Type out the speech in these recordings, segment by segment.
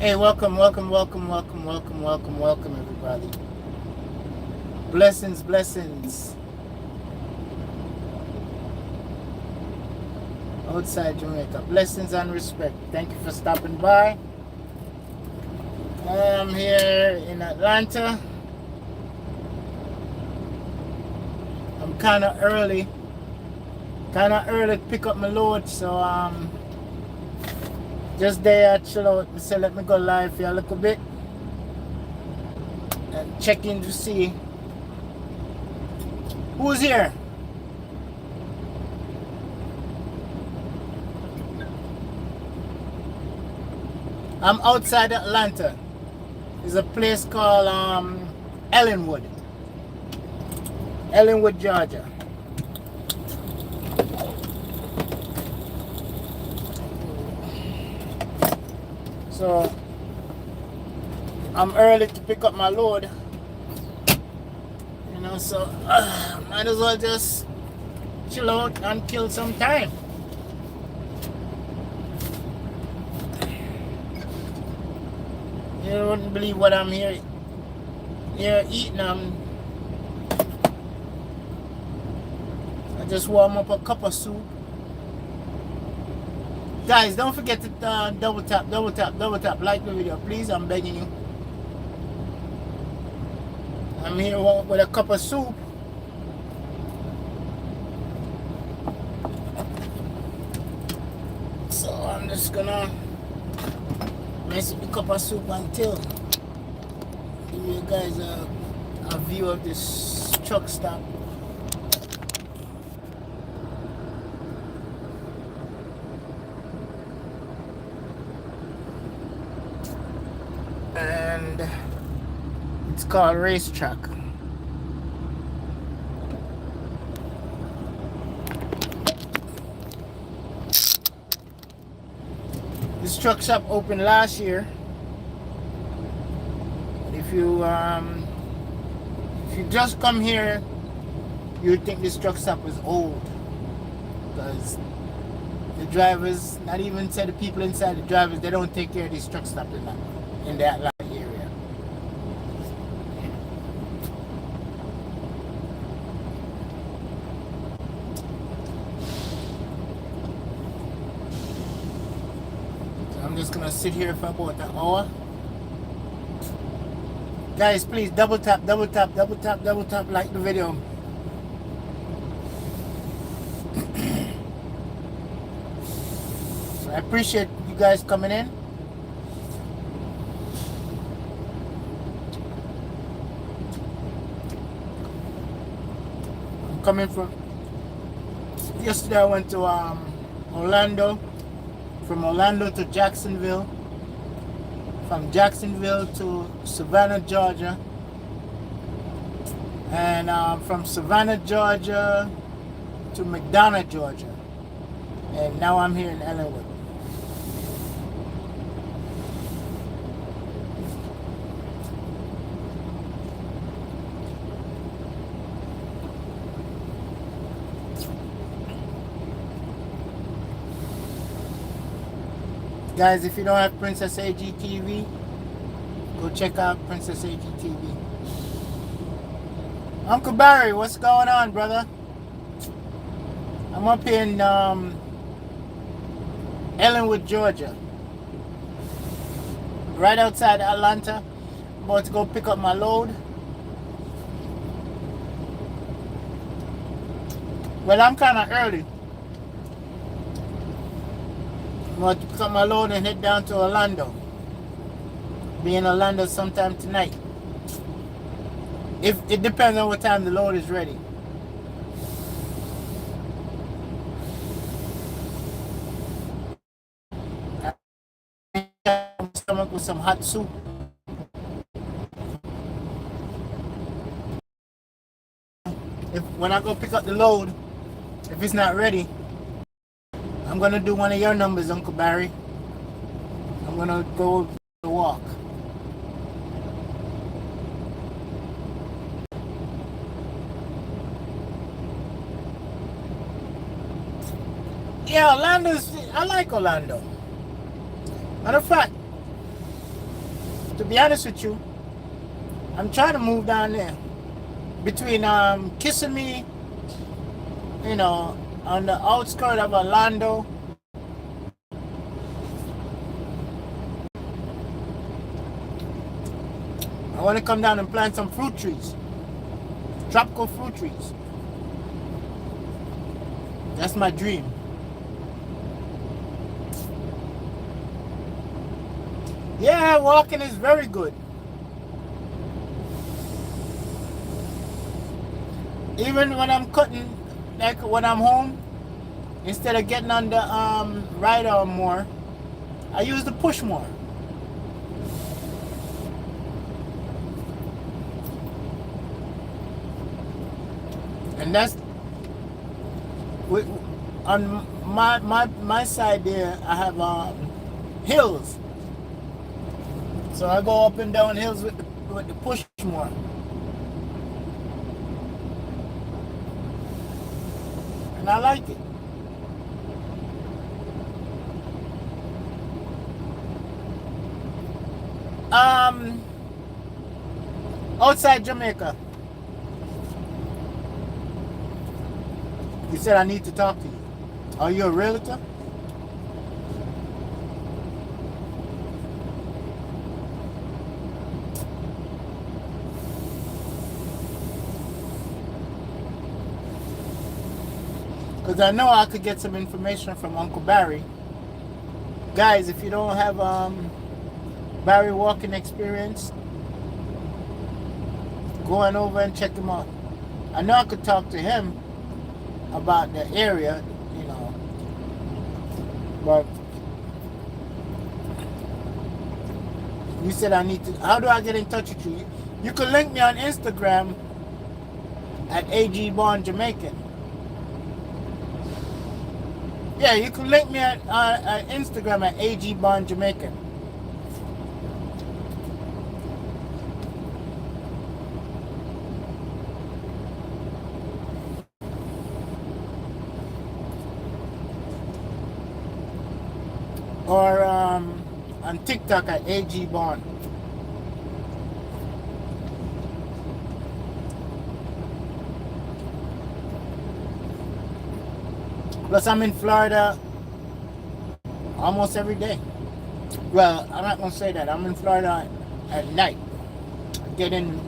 Hey, welcome, everybody. Blessings, blessings. Outside Jamaica. Blessings and respect. Thank you for stopping by. I'm here in Atlanta. I'm kind of early. To pick up my load, so just there, chill out. Me say let me go live here a little bit and check in to see who's here. I'm outside Atlanta. There's a place called Ellenwood, Georgia. So I'm early to pick up my load, so might as well just chill out and kill some time. You wouldn't believe what I'm here eating. I just warm up a cup of soup. Guys, don't forget to double tap, like the video, please. I'm begging you. I'm here with a cup of soup. So I'm just gonna mess with the cup of soup until give you guys a view of this truck stop. And it's called Racetrack. This truck shop opened last year. If you just come here, you would think this truck stop was old, because the drivers, not even say the people inside, the drivers, they don't take care of this truck stop in that area. So I'm just gonna sit here for about an hour. Guys, please double tap, like the video. I appreciate you guys coming in. I'm coming from, yesterday I went to Orlando, from Orlando to Jacksonville, from Jacksonville to Savannah, Georgia, and from Savannah, Georgia to McDonough, Georgia, and now I'm here in Ellenwood. Guys, if you don't have Princess AG TV, go check out Princess AG TV. Uncle Barry, what's going on, brother? I'm up in Ellenwood, Georgia, right outside Atlanta. I'm about to go pick up my load. Well, I'm kind of early. I'm going to pick up my load and head down to Orlando. Be in Orlando sometime tonight. If it depends on what time the load is ready. Stomach with some hot soup. When I go pick up the load, if it's not ready, I'm gonna do one of your numbers, Uncle Barry. I'm gonna go to walk. Yeah, I like Orlando. Matter of fact, to be honest with you, I'm trying to move down there. Between Kissimmee, you know, on the outskirts of Orlando. I want to come down and plant some fruit trees. Tropical fruit trees. That's my dream. Yeah, walking is very good. Even when I'm cutting, like when I'm home, instead of getting on the rider more, I use the push more. And that's on my side there. I have hills, so I go up and down hills with the push more. And I like it. Outside Jamaica. You said I need to talk to you. Are you a realtor? Because I know I could get some information from Uncle Barry. Guys, if you don't have Barry walking experience, go on over and check him out. I know I could talk to him about the area, you know, but you said I need to. How do I get in touch with you? You can link me on Instagram at AG Bond Jamaican. Yeah, you can link me at Instagram at AG Bond Jamaican. Or on TikTok at AG Bond. Plus, I'm in Florida almost every day. Well, I'm not going to say that. I'm in Florida at night. I get in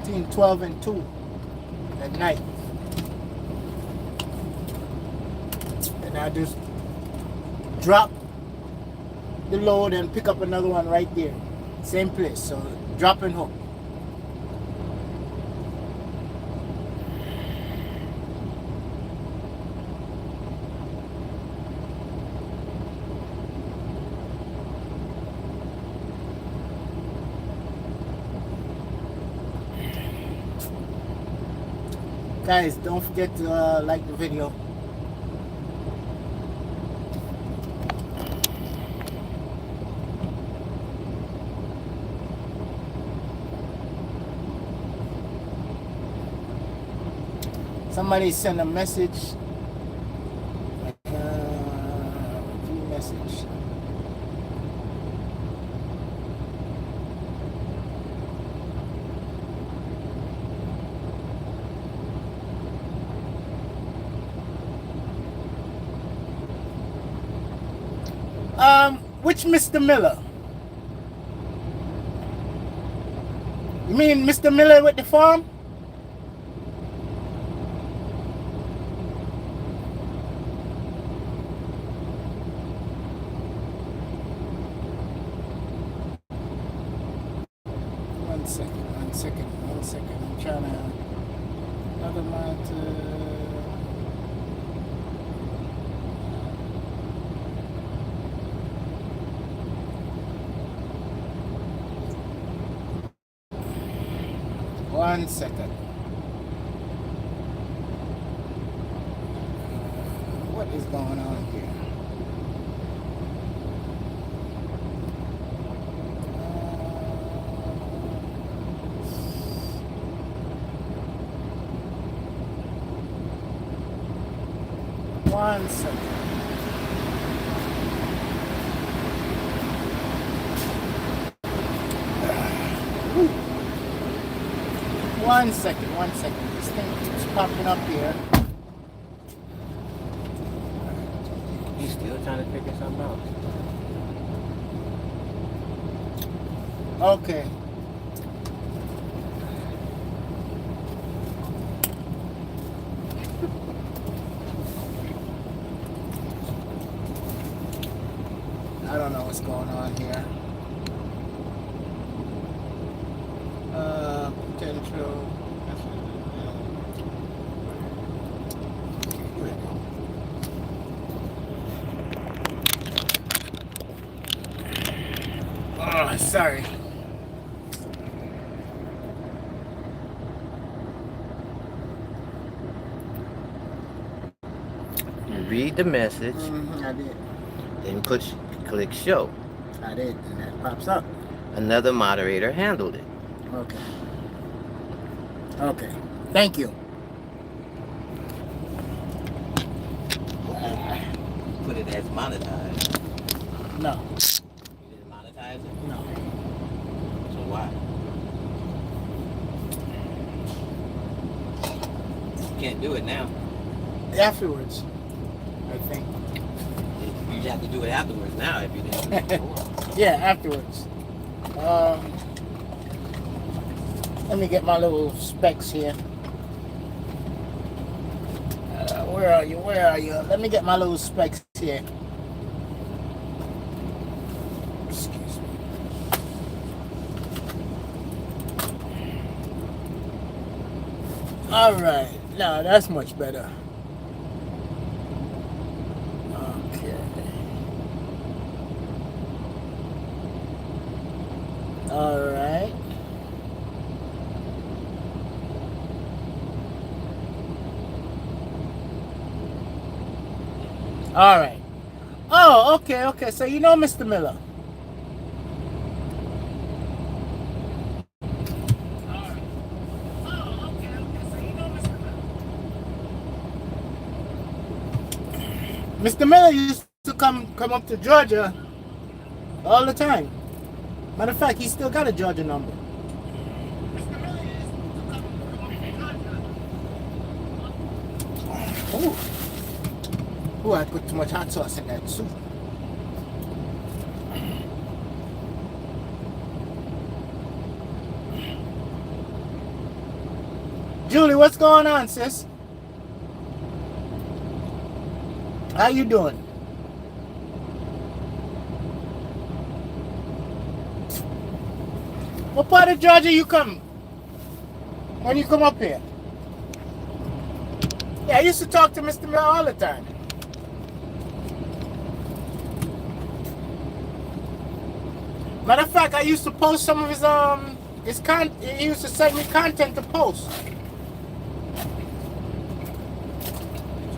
between 12 and 2 at night. And I just drop the load and pick up another one right there. Same place. So, drop and hook. Guys, don't forget to like the video. Somebody sent a message. View message. Which Mr. Miller? You mean Mr. Miller with the farm? One second. I'm trying to another mind to. One second. What is going on here? One second. One second, one second. This thing keeps popping up here. He's still trying to figure something out. Okay. I don't know what's going on here. Potential. Oh, sorry. You read the message, I did. then click show. I did, and that pops up. Another moderator handled it. Okay. Okay. Thank you. Put it as monetized. No. You didn't monetize it? No. So why? You can't do it now. Afterwards, I think. You have to do it afterwards now if you didn't do it before. Yeah, afterwards. Let me get my little specs here. Where are you? Where are you? Let me get my little specs here. Excuse me. All right. Now that's much better. Okay. All right. All right. Oh, okay, okay. So you know Mr. Miller. Mr. Miller used to come up to Georgia all the time. Matter of fact, he still got a Georgia number. Ooh. Ooh, I put too much hot sauce in that soup. Julie, what's going on, sis? How you doing? What part of Georgia you come? When you come up here? Yeah, I used to talk to Mr. Miller all the time. Matter of fact, I used to post some of his he used to send me content to post.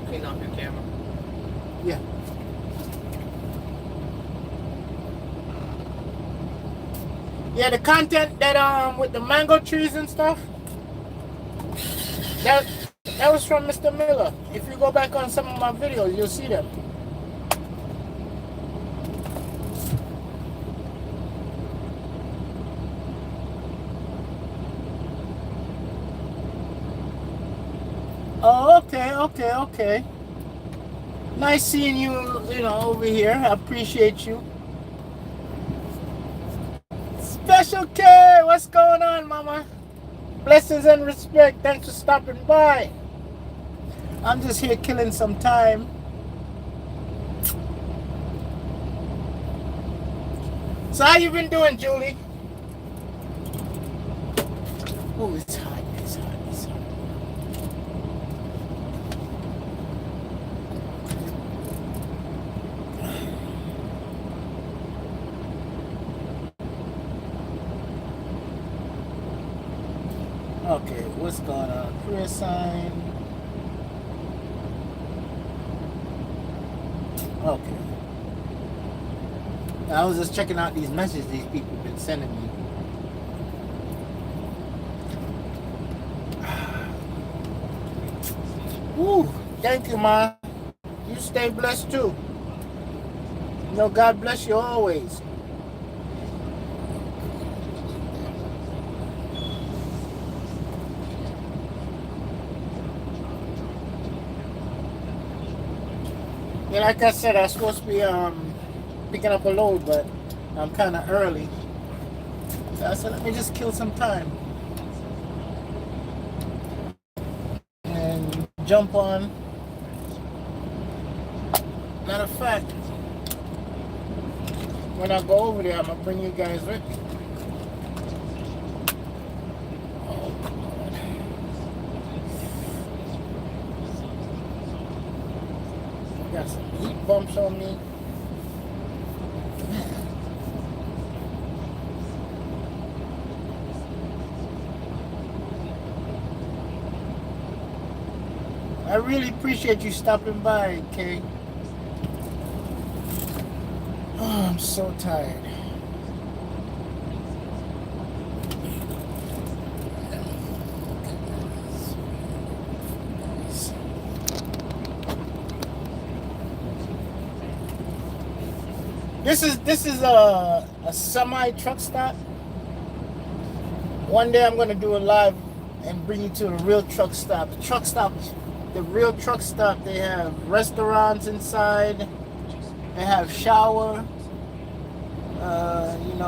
Clean off your camera. Yeah. Yeah, the content that with the mango trees and stuff. That was from Mr. Miller. If you go back on some of my videos, you'll see them. Oh, okay, okay, okay. Nice seeing you, over here. I appreciate you. Special K, what's going on, mama? Blessings and respect. Thanks for stopping by. I'm just here killing some time. So how you been doing, Julie? Oh, it's hot, it's hot, it's hot. Okay, what's going on? Prayer sign. Okay. I was just checking out these messages these people have been sending me. Woo, thank you, Ma. You stay blessed too. God bless you always. Yeah, like I said, I was supposed to be picking up a load, but I'm kind of early. So I said, let me just kill some time and jump on. Matter of fact, when I go over there, I'm gonna bring you guys with me. Oh Lord. Got some heat bumps on me. I really appreciate you stopping by, Kay. Oh, I'm so tired. This is a semi truck stop. One day I'm gonna do a live and bring you to a real truck stop. The real truck stop. They have restaurants inside. They have shower.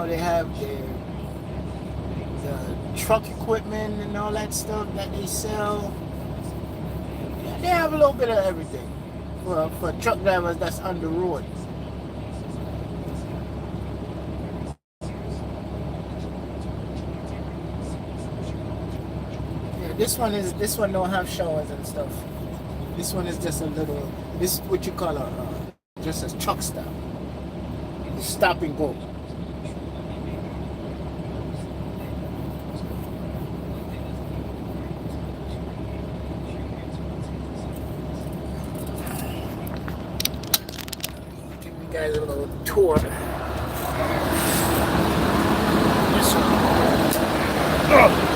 They have the truck equipment and all that stuff that they sell. Yeah, they have a little bit of everything for truck drivers that's on the road. Yeah, this one don't have showers and stuff. This one is just a little. This is what you call just a truck stop. Stop and go. Give you guys a little tour. This one. Oh.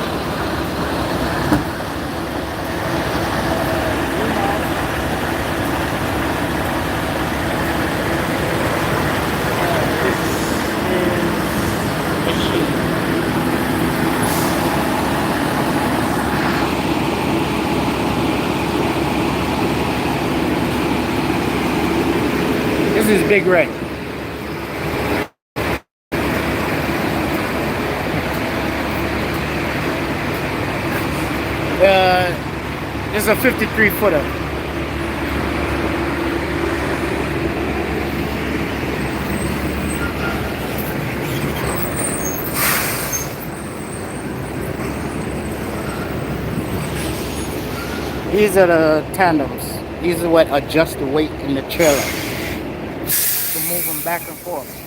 This is Big Red. This is a 53 footer. These are the tandems. These are what adjust the weight in the trailer to move them back and forth.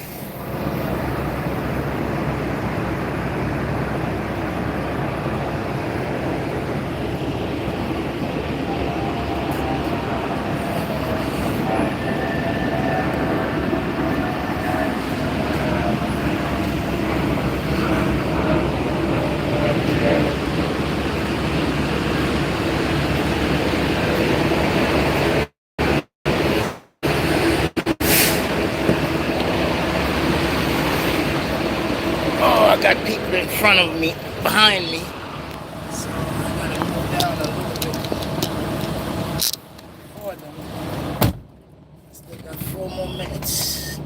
I got people in front of me, behind me, so I gotta move down a little bit for them. Still got 4 more minutes.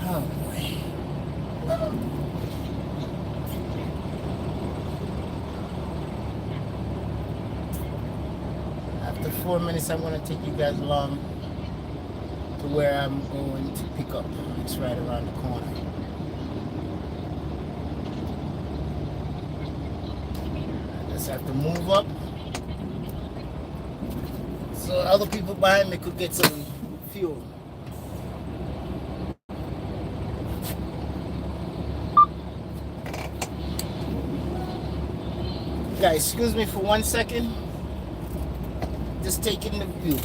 Oh boy. After 4 minutes, I'm gonna take you guys along to where I'm going to pick up. It's right around the corner. I just have to move up so other people behind me could get some fuel. Guys, excuse me for 1 second. Just taking the view.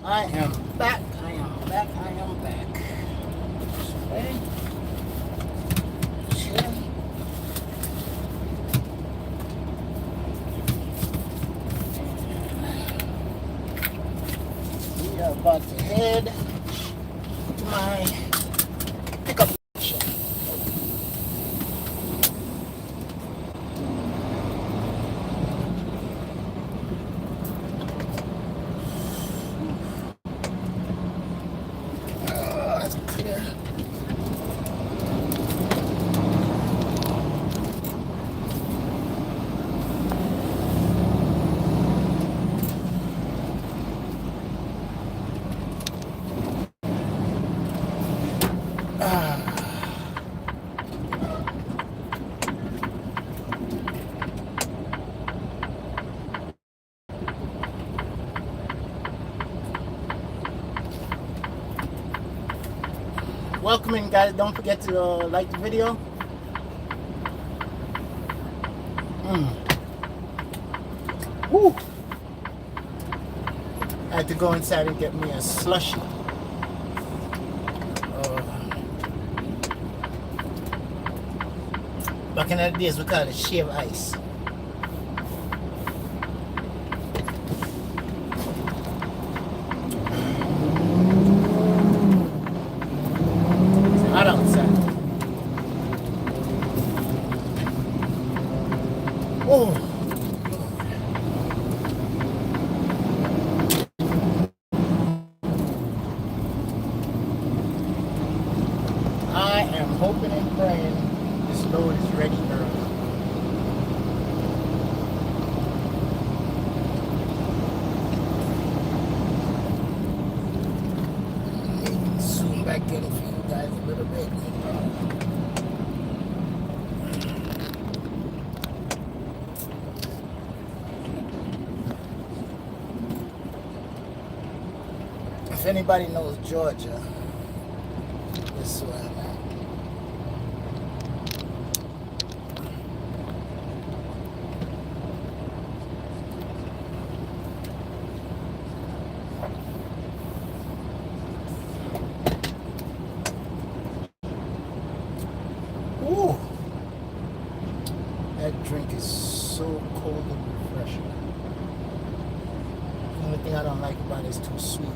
I am back. I am back. I am back. Okay. Chill. We are about to head to my pickup station. That's clear. Welcome in, guys. Don't forget to like the video. Woo. I had to go inside and get me a slushie. Back in the days, we call it shave ice. It's hot outside. Oh. I am hoping and praying this load is ready early. Zoom back in for you guys a little bit. If anybody knows Georgia, this is where I'm at. Ooh, that drink is so cold and refreshing. The only thing I don't like about it is too sweet.